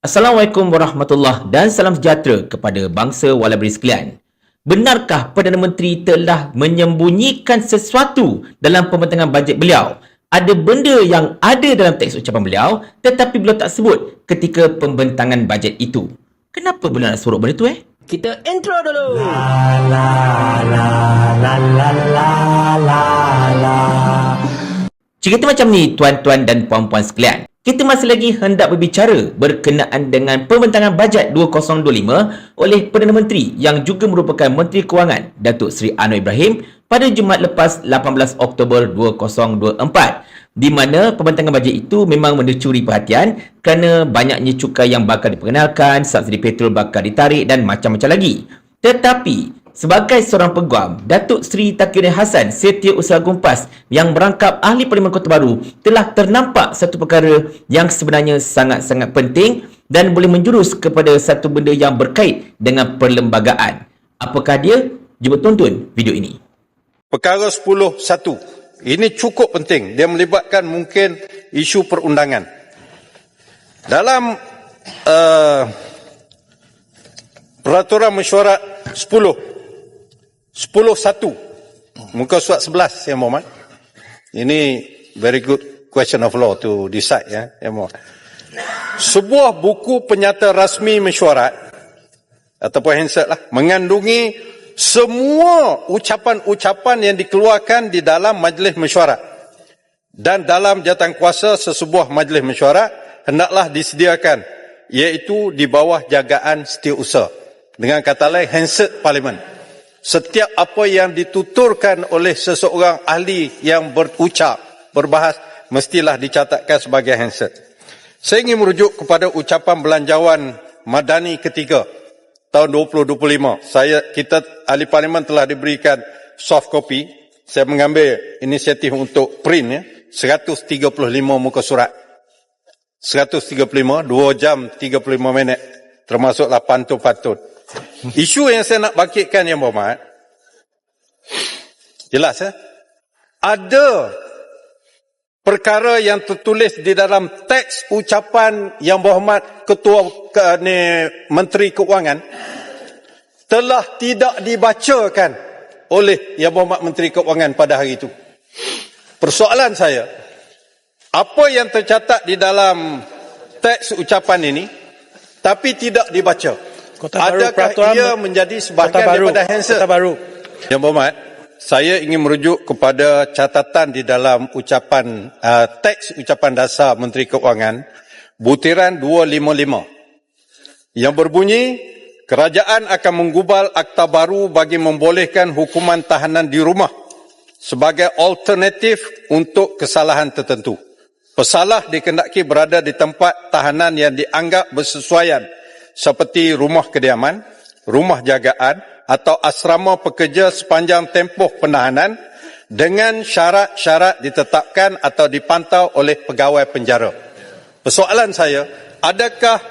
Assalamualaikum warahmatullahi dan salam sejahtera kepada bangsa walaberi sekalian. Benarkah Perdana Menteri telah menyembunyikan sesuatu dalam pembentangan bajet beliau? Ada benda yang ada dalam teks ucapan beliau tetapi beliau tak sebut ketika pembentangan bajet itu. Kenapa beliau nak suruh benda tu Kita intro dulu. Cerita macam ni tuan-tuan dan puan-puan sekalian. Kita masih lagi hendak berbicara berkenaan dengan pembentangan bajet 2025 oleh Perdana Menteri yang juga merupakan Menteri Kewangan Datuk Seri Anwar Ibrahim pada Jumaat lepas 18 Oktober 2024, di mana pembentangan bajet itu memang mencuri perhatian kerana banyaknya cukai yang bakal diperkenalkan, subsidi petrol bakal ditarik dan macam-macam lagi. Tetapi sebagai seorang peguam, Datuk Seri Takiuddin Hassan, Setiausaha Gumpas yang merangkap Ahli Parlimen Kota Baru, telah ternampak satu perkara yang sebenarnya sangat-sangat penting dan boleh menjurus kepada satu benda yang berkait dengan perlembagaan. Apakah dia? Jom tonton video ini. Perkara 10.1. Ini cukup penting. Dia melibatkan mungkin isu perundangan. Dalam Peraturan Mesyuarat 10.1 muka surat 11 Yang Berhormat. Ini very good question of law to decide Yang Berhormat. Sebuah buku penyata rasmi mesyuarat ataupun handset mengandungi semua ucapan-ucapan yang dikeluarkan di dalam majlis mesyuarat dan dalam jawatankuasa sesebuah majlis mesyuarat hendaklah disediakan, iaitu di bawah jagaan Setiausaha. Dengan kata lain, handset Parlimen. Setiap apa yang dituturkan oleh seseorang ahli yang berucap, berbahas, mestilah dicatatkan sebagai handset. Saya ingin merujuk kepada ucapan belanjawan Madani ketiga tahun 2025. Kita ahli Parlimen telah diberikan soft copy. Saya mengambil inisiatif untuk print 135 muka surat. 135, 2 jam 35 minit. Termasuklah pantun-pantun. Isu yang saya nak bangkitkan Yang Berhormat, jelas ada perkara yang tertulis di dalam teks ucapan Yang Berhormat Ketua Menteri Keuangan telah tidak dibacakan oleh Yang Berhormat Menteri Keuangan pada hari itu. Persoalan saya, apa yang tercatat di dalam teks ucapan ini tapi tidak dibaca? Adakah ia menjadi sebahagian daripada handset? Yang Berhormat, saya ingin merujuk kepada catatan di dalam ucapan teks ucapan dasar Menteri Keuangan butiran 255 yang berbunyi, kerajaan akan menggubal akta baru bagi membolehkan hukuman tahanan di rumah sebagai alternatif untuk kesalahan tertentu. Pesalah dikendaki berada di tempat tahanan yang dianggap bersesuaian seperti rumah kediaman, rumah jagaan atau asrama pekerja sepanjang tempoh penahanan dengan syarat-syarat ditetapkan atau dipantau oleh pegawai penjara. Persoalan saya, adakah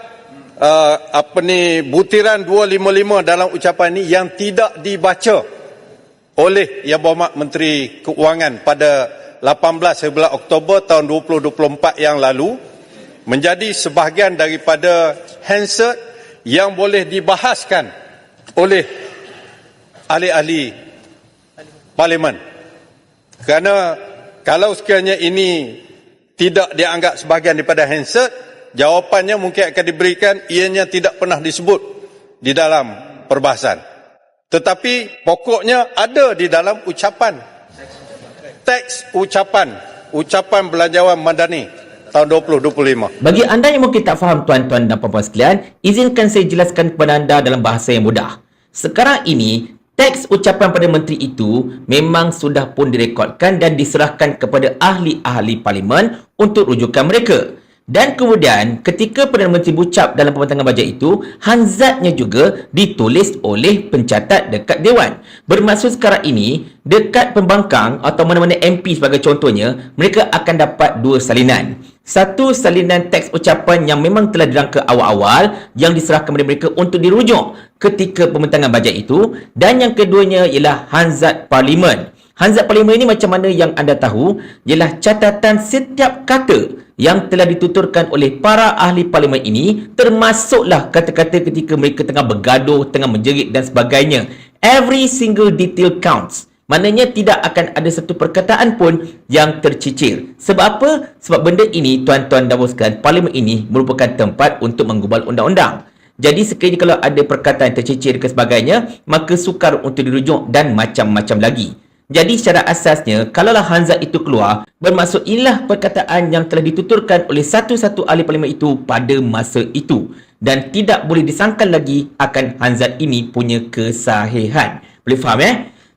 butiran 255 dalam ucapan ini yang tidak dibaca oleh Yang Berhormat Menteri Keuangan pada 18 Oktober tahun 2024 yang lalu menjadi sebahagian daripada handset yang boleh dibahaskan oleh ahli-ahli Parlimen. Kerana kalau sekiranya ini tidak dianggap sebahagian daripada handset, jawapannya mungkin akan diberikan ianya tidak pernah disebut di dalam perbahasan. Tetapi pokoknya ada di dalam ucapan, teks ucapan belanjawan Madani tahun 2025. Bagi anda yang mungkin tak faham tuan-tuan dan puan-puan sekalian, izinkan saya jelaskan kepada anda dalam bahasa yang mudah. Sekarang ini, teks ucapan pada menteri itu memang sudah pun direkodkan dan diserahkan kepada ahli-ahli Parlimen untuk rujukan mereka. Dan kemudian ketika Perdana Menteri berucap dalam pembentangan bajet itu, hanzatnya juga ditulis oleh pencatat dekat Dewan. Bermaksud sekarang ini, dekat pembangkang atau mana-mana MP sebagai contohnya, mereka akan dapat dua salinan. Satu salinan teks ucapan yang memang telah dirangka awal-awal yang diserahkan kepada mereka untuk dirujuk ketika pembentangan bajet itu, dan yang keduanya ialah hanzat Parlimen. Hansard Parlimen ini macam mana yang anda tahu ialah catatan setiap kata yang telah dituturkan oleh para ahli parlimen ini, termasuklah kata-kata ketika mereka tengah bergaduh, tengah menjerit dan sebagainya. Every single detail counts. Maknanya tidak akan ada satu perkataan pun yang tercicir. Sebab apa? Sebab benda ini, tuan-tuan dan puan sekalian, parlimen ini merupakan tempat untuk menggubal undang-undang. Jadi sekiranya kalau ada perkataan tercicir ke sebagainya, maka sukar untuk dirujuk dan macam-macam lagi. Jadi secara asasnya, kalaulah Hansard itu keluar, bermaksud inilah perkataan yang telah dituturkan oleh satu-satu ahli parlimen itu pada masa itu. Dan tidak boleh disangkal lagi akan Hansard ini punya kesahihan. Boleh faham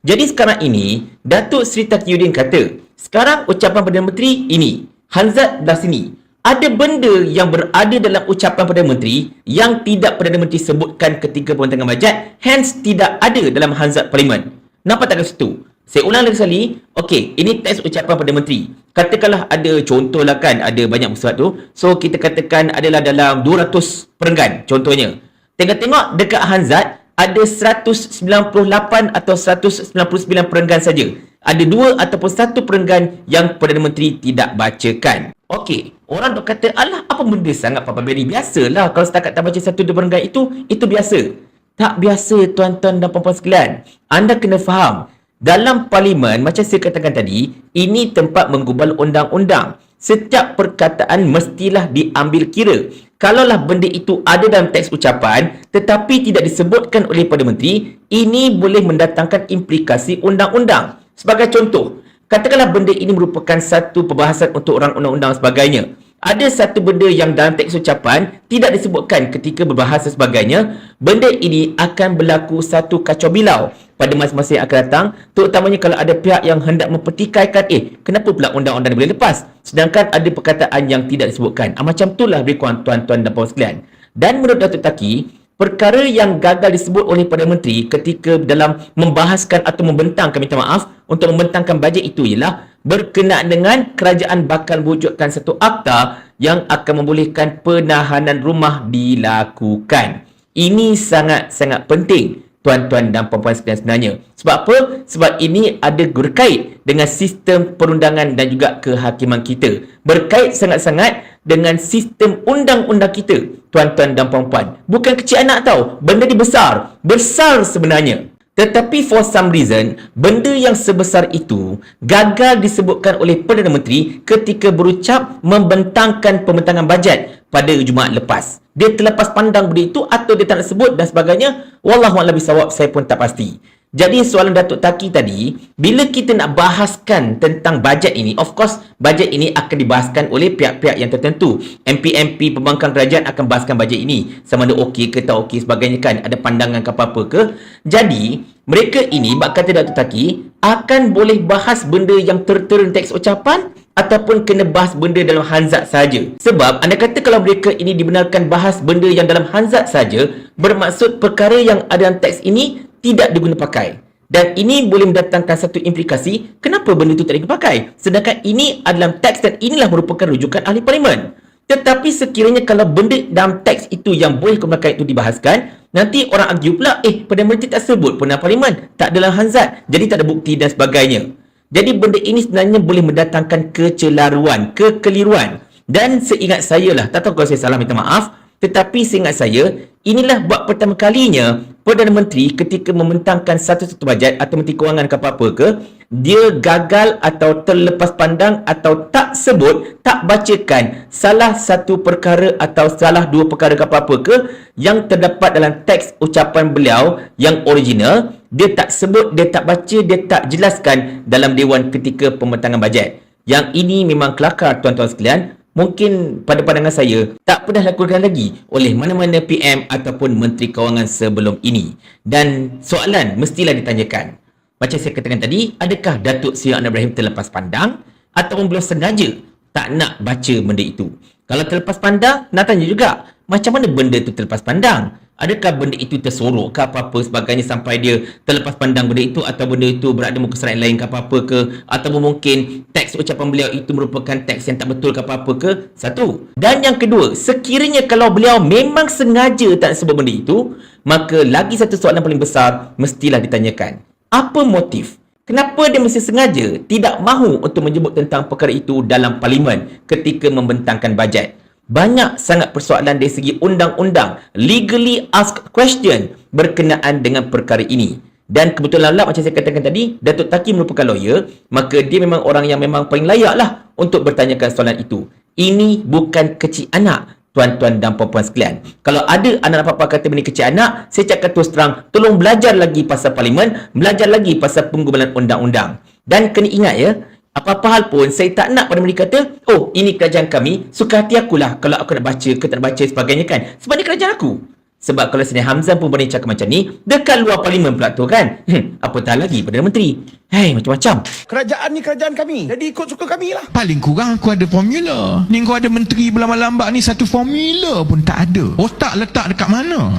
Jadi sekarang ini, Datuk Seri Taqiyuddin kata, sekarang ucapan Perdana Menteri ini, Hansard belah sini. Ada benda yang berada dalam ucapan Perdana Menteri yang tidak Perdana Menteri sebutkan ketika pembentangkan bajet, hence tidak ada dalam Hansard Parlimen. Nampak tak kat situ? Saya ulang lagi sekali. Okey, ini teks ucapan Perdana Menteri. Katakanlah ada contoh lah kan, ada banyak surat tu. So, kita katakan adalah dalam 200 perenggan contohnya. Tengok-tengok dekat Hansard, ada 198 atau 199 perenggan saja. Ada 2 ataupun 1 perenggan yang Perdana Menteri tidak bacakan. Okey, orang dok kata, alah apa benda sangat Papa Berry? Biasalah kalau setakat tak baca 1-2 perenggan itu biasa. Tak biasa tuan-tuan dan puan-puan sekalian. Anda kena faham. Dalam parlimen, macam saya katakan tadi, ini tempat menggubal undang-undang. Setiap perkataan mestilah diambil kira. Kalaulah benda itu ada dalam teks ucapan tetapi tidak disebutkan oleh Perdana Menteri, ini boleh mendatangkan implikasi undang-undang. Sebagai contoh, katakanlah benda ini merupakan satu perbahasan untuk orang undang-undang sebagainya. Ada satu benda yang dalam teks ucapan tidak disebutkan ketika berbahasa sebagainya, benda ini akan berlaku satu kacau bilau pada masa-masa yang akan datang, terutamanya kalau ada pihak yang hendak mempertikaikan, kenapa pula undang-undang boleh lepas sedangkan ada perkataan yang tidak disebutkan. Macam itulah lebih kurang tuan-tuan dan puan sekalian. Dan menurut Datuk Taki, perkara yang gagal disebut oleh Perdana Menteri ketika dalam membahaskan atau membentangkan, minta maaf, untuk membentangkan bajet itu ialah berkenaan dengan kerajaan bakal mewujudkan satu akta yang akan membolehkan penahanan rumah dilakukan. Ini sangat-sangat penting tuan-tuan dan puan-puan sekalian sebenarnya. Sebab apa? Sebab ini ada berkait dengan sistem perundangan dan juga kehakiman kita. Berkait sangat-sangat dengan sistem undang-undang kita, tuan-tuan dan puan-puan. Bukan kecil anak tau. Benda ni besar. Besar sebenarnya. Tetapi for some reason, benda yang sebesar itu gagal disebutkan oleh Perdana Menteri ketika berucap membentangkan pembentangan bajet pada Jumaat lepas. Dia terlepas pandang benda itu atau dia tak nak sebut dan sebagainya. Wallahualam bisawab, saya pun tak pasti. Jadi soalan Datuk Taki tadi, bila kita nak bahaskan tentang bajet ini, of course bajet ini akan dibahaskan oleh pihak-pihak yang tertentu. MP-MP pembangkang kerajaan akan bahaskan bajet ini. Sama ada okey ke tak okey sebagainya kan, ada pandangan ke apa-apa ke. Jadi, mereka ini, bak kata Datuk Taki, akan boleh bahas benda yang tertera teks ucapan ataupun kena bahas benda dalam Hansard saja. Sebab anda kata kalau mereka ini dibenarkan bahas benda yang dalam Hansard saja, bermaksud perkara yang ada dalam teks ini tidak diguna pakai. Dan ini boleh mendatangkan satu implikasi kenapa benda itu tak diguna pakai. Sedangkan ini adalah teks dan inilah merupakan rujukan ahli parlimen. Tetapi sekiranya kalau benda dalam teks itu yang boleh pakai itu dibahaskan, nanti orang argue pula, Perdana Menteri tak sebut pun dalam parlimen, tak dalam Hansard, jadi tak ada bukti dan sebagainya. Jadi benda ini sebenarnya boleh mendatangkan kecelaruan, kekeliruan. Dan seingat saya lah, tak tahu kalau saya salah minta maaf, tetapi seingat saya, inilah buat pertama kalinya Perdana Menteri ketika membentangkan satu-satu bajet atau Menteri Kewangan ke apa-apa ke, dia gagal atau terlepas pandang atau tak sebut, tak bacakan salah satu perkara atau salah dua perkara ke apa-apa ke yang terdapat dalam teks ucapan beliau yang original. Dia tak sebut, dia tak baca, dia tak jelaskan dalam Dewan ketika pembentangan bajet. Yang ini memang kelakar tuan-tuan sekalian. Mungkin pada pandangan saya tak pernah lakukan lagi oleh mana-mana PM ataupun Menteri Kewangan sebelum ini. Dan soalan mestilah ditanyakan. Macam saya katakan tadi, adakah Datuk Seri Anwar Ibrahim terlepas pandang ataupun beliau sengaja tak nak baca benda itu? Kalau terlepas pandang, nak tanya juga, macam mana benda itu terlepas pandang? Adakah benda itu tersorok ke apa-apa sebagainya sampai dia terlepas pandang benda itu, atau benda itu berada muka surat lain ke apa-apa ke, ataupun mungkin teks ucapan beliau itu merupakan teks yang tak betul ke apa-apa ke? Satu. Dan yang kedua, sekiranya kalau beliau memang sengaja tak sebut benda itu, maka lagi satu soalan paling besar mestilah ditanyakan. Apa motif? Kenapa dia mesti sengaja tidak mahu untuk menyebut tentang perkara itu dalam parlimen ketika membentangkan bajet? Banyak sangat persoalan dari segi undang-undang, legally asked question berkenaan dengan perkara ini. Dan kebetulan lah macam saya katakan tadi, Datuk Taki merupakan lawyer, maka dia memang orang yang memang paling layak lah untuk bertanyakan soalan itu. Ini bukan kecil anak, tuan-tuan dan puan-puan sekalian. Kalau ada anak apa-apa kata benda kecil anak, saya cakap terus terang, tolong belajar lagi pasal parlimen, belajar lagi pasal penggubalan undang-undang. Dan kena ingat ya, apa-apa hal pun saya tak nak pada mereka kata, oh ini kerajaan kami, suka hati akulah kalau aku nak baca ke tak nak baca sebagainya kan. Sebab ni kerajaan aku. Sebab kalau Seni Hamzah pun boleh cakap macam ni, dekat luar parlimen pula tu kan. Apatah lagi Perdana Menteri. Hei, macam-macam. Kerajaan ni kerajaan kami. Jadi ikut suka kami lah. Paling kurang aku ada formula. Ni kau ada menteri berlambak-lambak ni, satu formula pun tak ada. Otak letak dekat mana?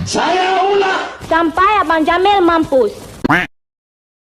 Sampai Abang Jamil mampus.